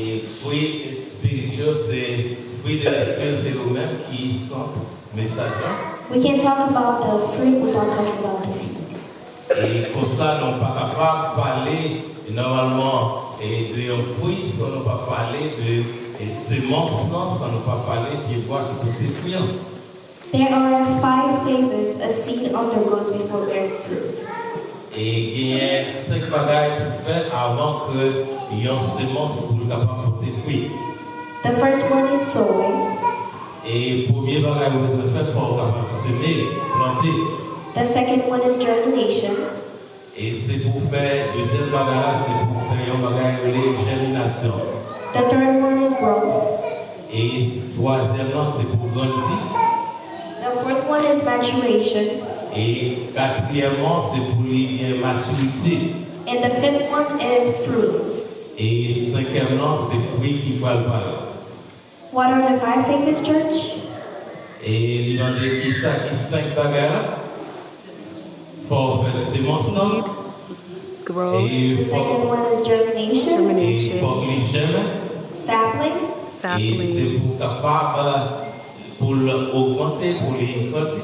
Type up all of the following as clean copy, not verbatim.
Et fruits spirituels, c'est fruits de l'esprit, c'est nous-mêmes qui sont messagers. We can't talk about the fruit without talking about the seed. Et pour ça, nous ne sommes pas capables de parler normalement de fruits, sans ne pas parler de semences, sans ne pas parler de bois qui peut détruire. There are 5 phases a seed undergoes before bearing fruit. Et il y a 5 bagages pour faire avant que il y ait une semence pour capable porter fruit. The first one is sowing. Et le premier bagage que vous faire pour capable semer, planter. The second one is germination. Et c'est pour faire deuxième bagage, c'est pour faire un bagage de germination. The third one is growth. Et troisièmement, c'est pour grandir. The fourth one is maturation. Et quatrièmement, c'est pour la maturité. And the fifth one is fruit. Et cinquièmement, c'est fruit qui va le parler. What are the 5 phases, church? Et il va dire qui ça, qui 5 bagages pour faire semence. Growth, Et The second one is germination. pour les germes. Sapling. Et sapling, c'est pour capable pour augmenter, pour les grandir.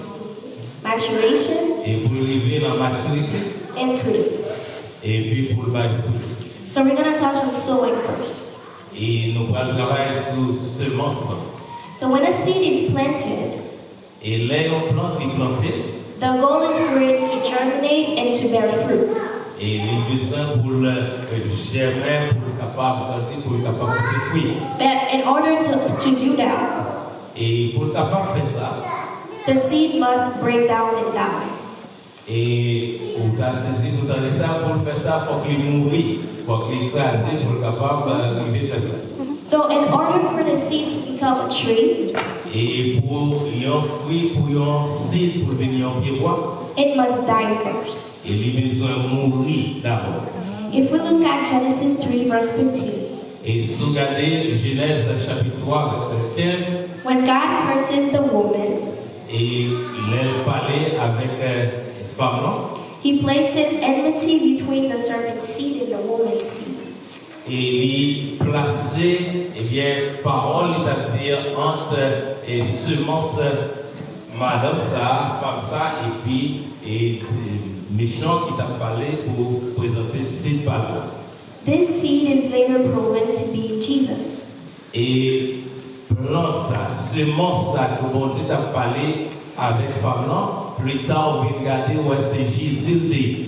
Maturation. Et pour arriver dans la maturité. And fruit. Et puis pour le bail. So we're going to touch on sowing first. Et nous allons travailler sur semence. So when a seed is planted, Et là, on plante, il planté. the goal is for it to germinate and to bear fruit. Et les besoins pour le germer, pour le capable de grandir, pour le capable de fruit. But in order to do that, Et pour le capable de faire ça, the seed must break down and die. et on a saisi tout à ça, pour faire ça, il faut qu'il mourit, il faut qu'il écrase, pour le capable de faire ça. So in order for the seed to become a tree, Et pour un fruit, pour un seed, pour devenir un pied-bois, it must die first. et les besoins mourir d'abord. If we look at Genesis 3 verse 15, Et si vous regardez Genèse chapitre 3, verset 15, when God curses the woman, et il a parlé avec Pardon, he places enmity between the serpent's seed and the woman's seed. et il placé, eh bien, parole, c'est-à-dire entre semence madame ça, femme ça, et puis méchant qui t'a parlé pour présenter cette parole. This seed is later proven to be Jesus. Et plante ça, semence ça, que bon Dieu t'a parlé avec femme là, plus tard, on va regarder où c'est Jésus dit.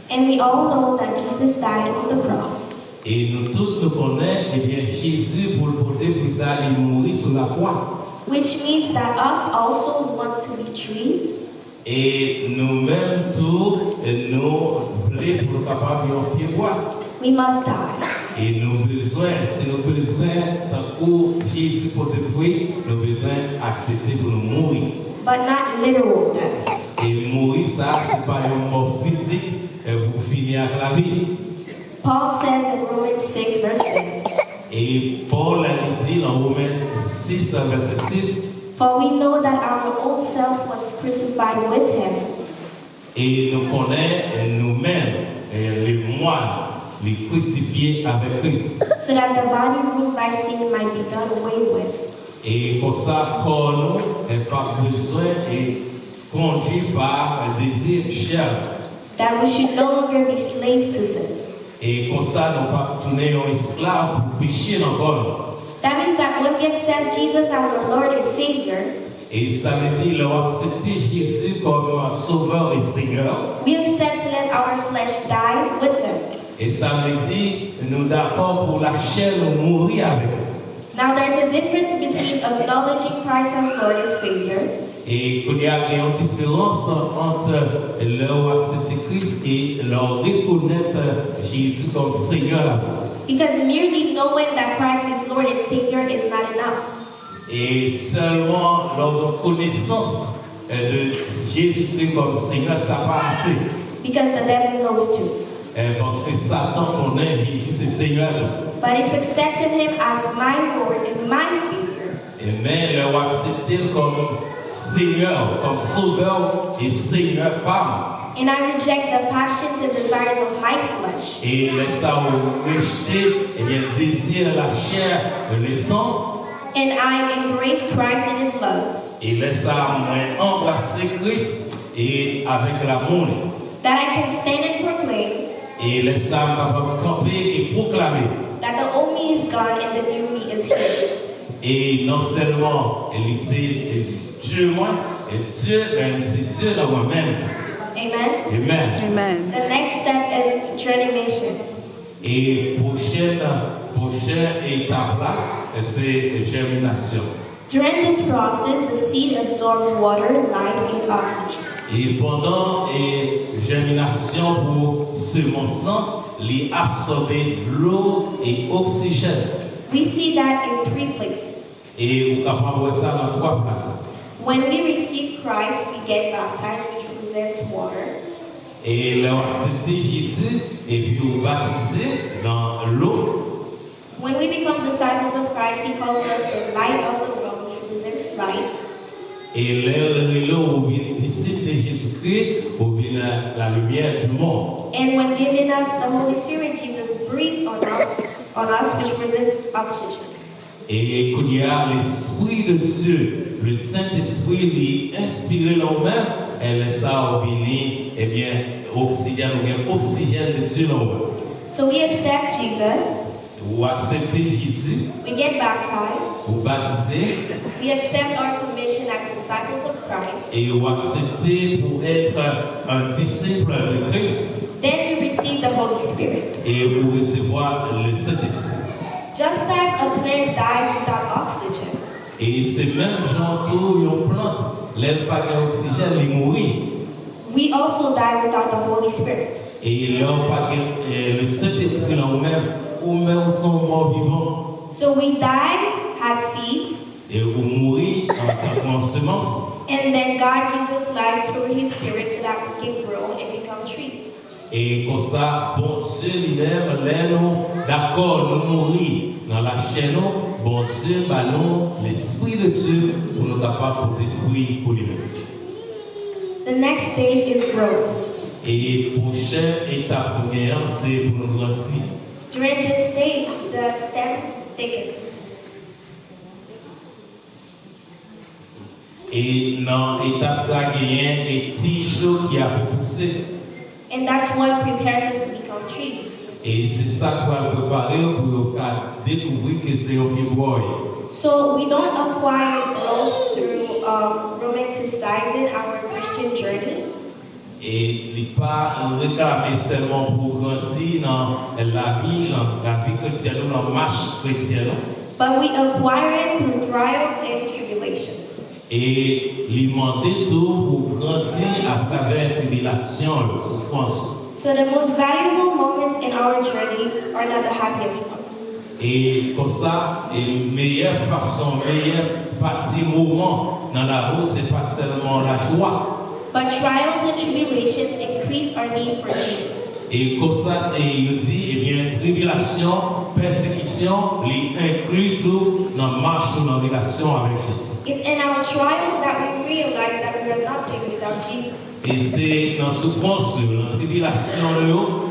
And we all know that Jesus died on the cross. Et nous tous nous connaissons, eh bien, Jésus, pour le porter, pour ça, il mourit sur la croix. Which means that us also want to be trees. Et nous-mêmes, tous, nous voulons pour capable de pied bois. We must die. Et nous besoin, si nous besoin, tant que Jésus porte fruit, nous besoin accepter pour nous mourir. But not literal death. Et mourir, ça, c'est pas une mort physique, pour finir avec la vie. Paul says in Romans 6 verse 6, Et Paul a dit dans Romains 6, verset 6, for we know that our old self was crucified with him, et nous connaissons nous-mêmes, les moines, les crucifiés avec Christ. so that the body ruled by sin might be done away with, Et pour ça, corps nous n'est pas besoin et conduit par un désir cher. that we should no longer be slaves to sin. Et pour ça, nous pas tourner en esclave pour pécher encore. That means that when we accept Jesus as our Lord and Savior, Et ça veut dire leur accepter Jésus comme un sauveur et Seigneur. we accept to let our flesh die with him. Et ça veut dire nous d'accord pour la chair nous mourir avec. Now there's a difference between acknowledging Christ as Lord and Savior Et qu'il y a une différence entre leur accepter Christ et leur reconnaître Jésus comme Seigneur. because merely knowing that Christ is Lord and Savior is not enough. Et seulement leur connaissance de Jésus comme Seigneur, ça pas assez. Because the devil knows too. Parce que Satan connaît Jésus, c'est Seigneur. But it's accepting him as my Lord and my Savior. Et mais leur accepter comme Seigneur, comme Sauveur et Seigneur pas. And I reject the passions and desires of my flesh. Et laisse-ça rejeter, eh bien, désir la chair de le sang. And I embrace Christ and his love. Et laisse-ça embrasser Christ et avec l'amour. That I can stand and proclaim Et laisse-ça camper et proclamer. that the old me is gone and the new me is here. Et non seulement c'est Dieu moi, et Dieu, mais c'est Dieu dans moi-même. Amen. Amen. Amen. The next step is germination. Et prochaine étape là, c'est germination. During this process, the seed absorbs water, light, and oxygen. Et pendant la germination pour semençant, les absorber l'eau et l'oxygène. We see that in 3 places. Et vous capable voir ça dans 3 places. When we receive Christ, we get baptized, which represents water. Et là, accepter Jésus et puis vous baptiser dans l'eau. When we become disciples of Christ, he calls us the light of the world, which represents light. Et là, vous venez disciple de Jésus-Christ, vous venez la lumière du monde. And when giving us the Holy Spirit, Jesus breathes on us, which represents oxygen. Et qu'il y a l'Esprit de Dieu, le Saint-Esprit lui inspiré l'homme, et laisse ça venir, eh bien, oxygène, ou bien oxygène de Dieu l'homme. So we accept Jesus, Vous acceptez Jésus, we get baptized, vous baptisez, we accept our commission as disciples of Christ, et vous acceptez pour être un disciple de Christ, then we receive the Holy Spirit. et vous recevoir le Saint-Esprit. Just as a plant dies without oxygen, Et c'est même genre tout une plante, l'air pas d'oxygène, il mourit. we also die without the Holy Spirit. Et l'air pas le Saint-Esprit là même, ou même son mort vivant. So we die as seeds, Et vous mourrez en semence. and then God gives us life through his Spirit so that we can grow and become trees. Et comme ça, bon Dieu lui-même, là nous, d'accord, nous mourir dans la chaîne, bon Dieu, bah nous, l'Esprit de Dieu, pour nous capables de porter fruit pour lui-même. The next stage is growth. Et prochaine étape pour gagner, c'est pour nous grandir. During this stage, the stem thickens. Et dans l'étape ça, il y a des tiges qui a poussé. And that's what prepares us to become trees. Et c'est ça qu'on va préparer pour découvrir que c'est un boy. So we don't acquire growth through romanticizing our Christian journey, Et il n'est pas réclamé seulement pour grandir dans la vie chrétienne, dans la marche chrétienne. but we acquire it through trials and tribulations. Et il demander tout pour grandir à travers tribulation, souffrance. So the most valuable moments in our journey are not the happiest ones. Et comme ça, la meilleure façon, meilleure partie, moment dans la route, c'est pas seulement la joie. But trials and tribulations increase our need for Jesus. Et comme ça, il dit, eh bien, tribulation, persécution, il inclut tout dans la marche ou dans la relation avec Jésus. It's in our trials that we realize that we are nothing without Jesus. Et c'est dans la souffrance, dans la tribulation,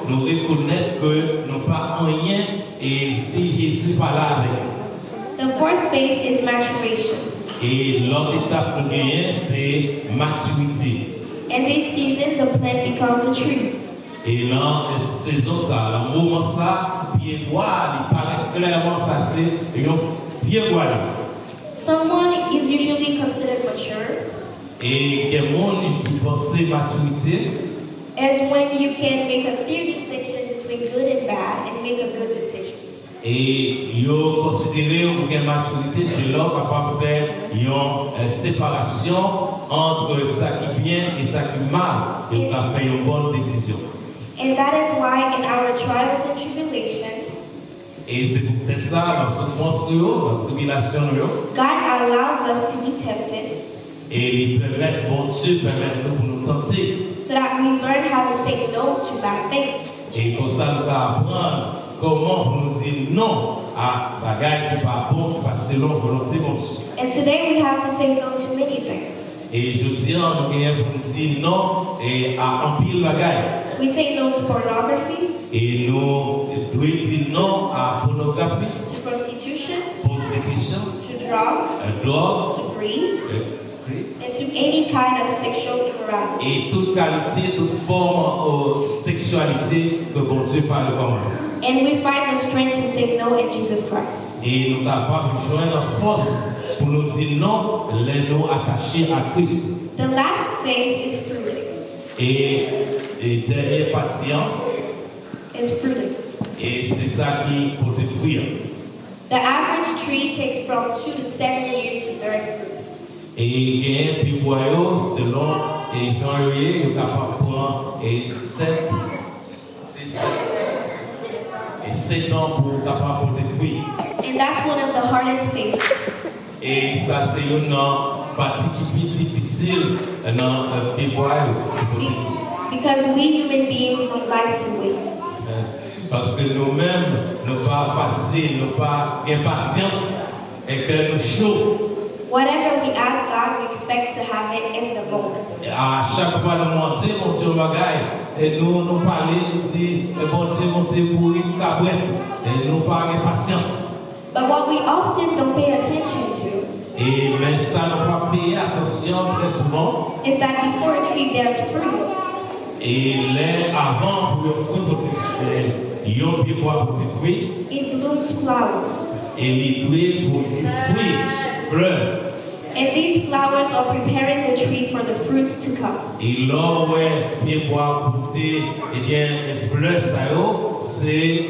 nous reconnaître que nous n'avons pas rien et si Jésus n'est pas là avec nous. The fourth phase is maturation. Et l'autre étape pour gagner, c'est maturité. In this season, the plant becomes a tree. Et dans la saison, ça, le moment, ça, pied droit, il paraît clairement, ça, c'est un pied droit. Someone is usually considered mature Et il y a des gens qui pensent maturité. as when you can make a clear distinction between good and bad and make a good decision. Et ils considèrent que la maturité, c'est là capable de faire une séparation entre ça qui est bien et ça qui est mal. Et on a fait une bonne décision. And that is why in our trials and tribulations, Et c'est peut-être ça, dans la souffrance, dans la tribulation, God allows us to be tempted et il permet, bon Dieu permet nous pour nous tenter. so that we learn how to say no to bad things. Et comme ça, nous allons apprendre comment nous dire non à bagaille qui n'est pas bon, qui n'est pas selon la volonté de Dieu. And today we have to say no to many things. Et je dis, nous avons pour nous dire non et à un pile bagaille. We say no to pornography, Et nous devons dire non à pornographie, to prostitution, prostitution, to drugs, drogue, to greed, and to any kind of sexual immorality. et toute qualité, toute forme de sexualité que bon Dieu parle comme. And we find the strength to say no in Jesus Christ. Et nous sommes capables de joindre la force pour nous dire non, les nous attachés à Christ. The last phase is fruiting. Et dernier patient, Is fruiting. et c'est ça qui peut te fruire. The average tree takes from 2 to 7 years to bear fruit. Et il y a un petit boyau, selon les gens, il est capable de prendre 7 ans pour capable de fruire. And that's one of the hardest phases. Et ça, c'est une partie qui est plus difficile dans le petit boyau. Because we human beings don't like to wait. Parce que nous-mêmes, nous pas facile, nous pas impatience et que nous chaud. Whatever we ask God, we expect to have it in the moment. À chaque fois, nous montrer mon Dieu bagaille et nous parler, nous dire, bon Dieu, montez pour une cabouette et nous pas impatience. But what we often don't pay attention to Et mais ça, nous pas payer attention très souvent. is that before a tree bears fruit, Et là, avant pour le fruit, pour le fruit, pour le fruit, it blooms flowers. et les fruits pour le fruit, fleurs. And these flowers are preparing the tree for the fruits to come. Et là, ouais, bien boire, goûter, eh bien, les fleurs, ça c'est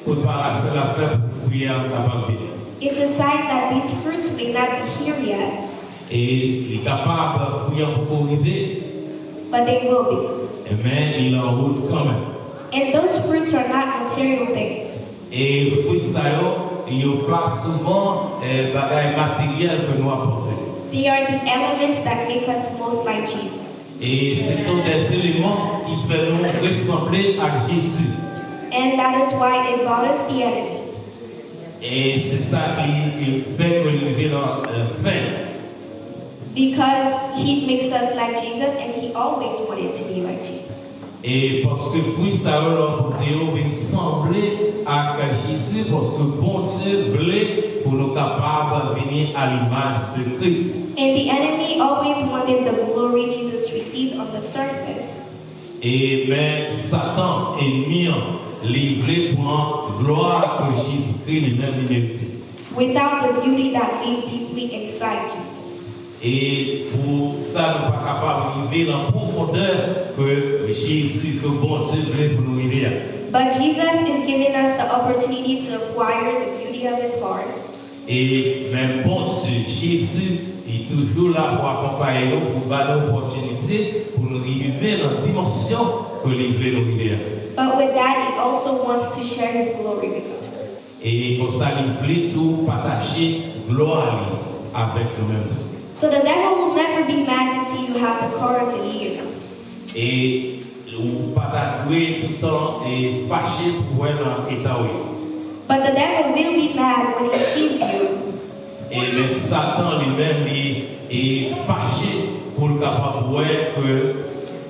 préparation de la fleur pour fruit en capable. It's a sign that these fruits may not be here yet, Et il est capable de fruit pour arriver, but they will be. mais il en route quand même. And those fruits are not material things. Et le fruit, ça il n'y a pas souvent des bagages matériels que nous avons possédés. They are the elements that make us most like Jesus. Et ce sont des éléments qui font nous ressembler à Jésus. And that is why it bothers the enemy. Et c'est ça qui fait que nous vivons fin. Because he makes us like Jesus and he always wanted to be like Jesus. Et parce que fruit ça leur vient sembler à Jésus, parce que bon Dieu voulait pour nous capables de venir à l'image de Christ. And the enemy always wanted the glory Jesus received on the surface. Et mais Satan ennemi livré pour la gloire que Jésus-Christ lui-même mérité. Without the beauty that lived deeply inside Jesus. Et pour ça, nous ne sommes pas capables de vivre en profondeur que Jésus, que bon Dieu voulait pour nous vivre. But Jesus is giving us the opportunity to acquire the beauty of his heart. Et même bon Dieu, Jésus est toujours là pour accompagner nous, pour donner l'opportunité pour nous vivre dans la dimension que il veut nous vivre. But with that, he also wants to share his glory with us. Et pour ça, il voulait tout partager gloire avec nous-mêmes. So the devil will never be mad to see you have the car of the year. Et nous pas doué tout le temps et fâché pour voir dans l'état où. But the devil will be mad when he sees you. Et le Satan lui-même est fâché pour le capable de voir que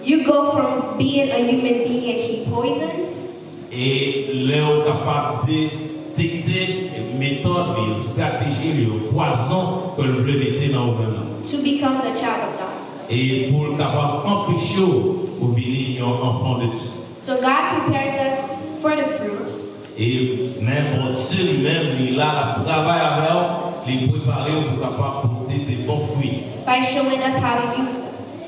You go from being a human being and he poisoned et l'homme capable de détecter les méthodes, les stratégies, les poisons que le veut mettre dans le monde. to become the child of God. Et pour le capable d'empêcher pour devenir un enfant de Dieu. So God prepares us for the fruits Et même mon Dieu lui-même, il a travaillé avec eux, les préparer pour capable porter des bons fruits. by showing us how to use them.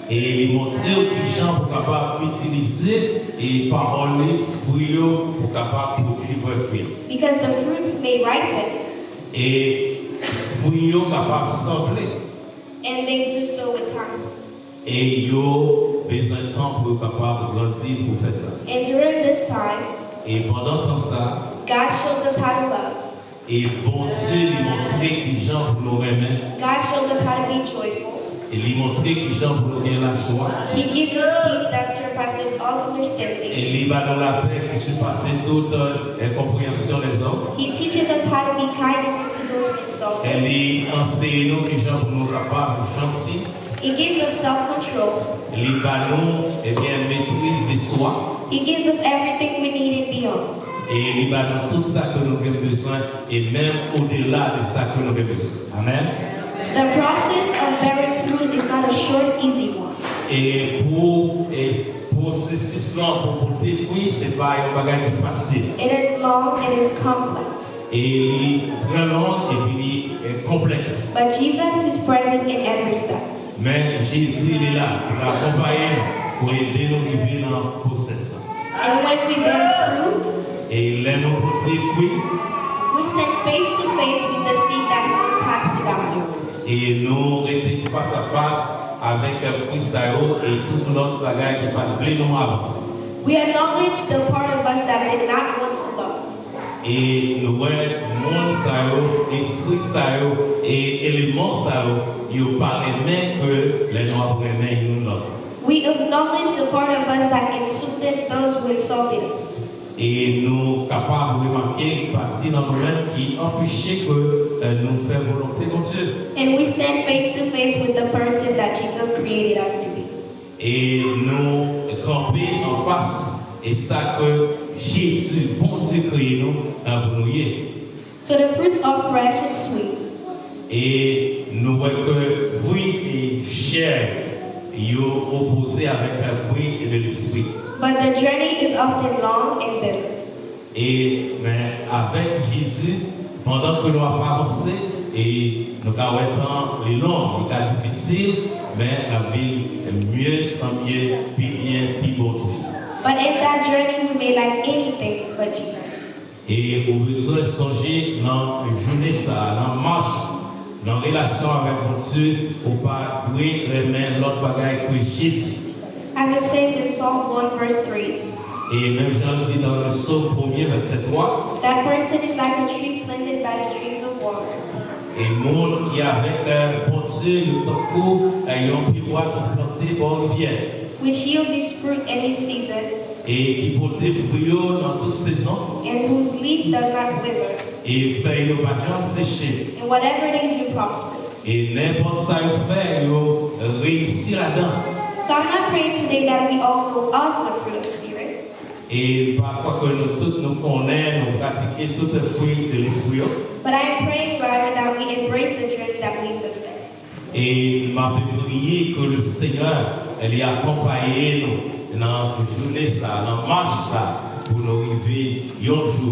Et les montrer aux gens pour capable d'utiliser et paroles, fruits pour capable produire vos fruits. Because the fruits may ripen, Et fruits capable sembler. and they do so with time. Et yo besoin de temps pour capable grandir pour faire ça. And during this time, Et pendant ça, God shows us how to love. et bon Dieu lui montrer les gens pour nous remettre. God shows us how to be joyful. Et lui montrer les gens pour nous gagner la joie. He gives us peace that surpasses all understanding. Et lui va dans la paix qui surpasse toute compréhension des hommes. He teaches us how to be kind to those who insult Et us. lui enseigne nous les gens pour nous capables de gentils He gives us self-control. Il va nous, maîtrise de soi. He gives us everything we need and beyond. Et il va nous tout ça que nous avons besoin, et même au-delà de ça que nous avons besoin. Amen. The process of bearing fruit is not a short, easy one. Et processus là, pour porter fruit, ce n'est pas un bagage facile. It is long and it's complex. Et il est très long et puis il est complexe. But Jesus is present in every step. Mais Jésus il est là pour accompagner nous, pour aider nous à vivre dans le processus. And when we bear fruit, Et là, nous portons fruit. we stand face to face with the seed that once had to die. Et nous restons face à face avec un fruit et tout l'autre bagage qui va nous avancer. We acknowledge the part of us that did not want to love. Et nous voyons monde esprit et éléments ils paraissent même que les noirs remettent nous l'autre. We acknowledge the part of us that insulted those who insulted us. Et nous sommes capables de remarquer une partie dans nous-mêmes qui empêche que nous fassions volonté de Dieu. And we stand face to face with the person that Jesus created us to be. Et nous camper en face, et ça que Jésus, bon Dieu, créé nous, pour nous. So the fruits are fresh and sweet. Et nous voyons que fruit et chair, ils sont opposés avec un fruit de l'esprit. But the journey is often long and bitter. Et mais avec Jésus, pendant que nous avons avancé, et nous avons un temps long, un temps difficile, mais la vie est mieux, sans mieux, puis bien, puis bon Dieu. But in that journey, we may lack anything but Jesus. Et vous besoin de songer dans une journée, ça, dans la marche, dans la relation avec mon Dieu, pour pas douer remettre l'autre bagaille que Jésus. As it says in Psalm 1 verse 3, Et même Jean dit dans le psaume 1er, verset 3, that person is like a tree planted by the streams of water, et le monde qui avec bon Dieu, le temps ayant pu voir planté par rivière, which yields its fruit in its season, et qui porte fruits dans toute saison, and whose leaf does not wither, et feuilles ne pas sécher. and whatever they do prospers. Et n'importe ça il fait, il réussit là-dedans. So I'm not praying today that we all know of the fruit of the Spirit, Et par quoi que nous tous nous connaissons, nous pratiquons tous les fruits de l'esprit. but I am praying rather that we embrace the journey that leads us there. Et m'a prié que le Seigneur ait accompagné nous dans la journée, dans la marche, pour nous arriver un jour.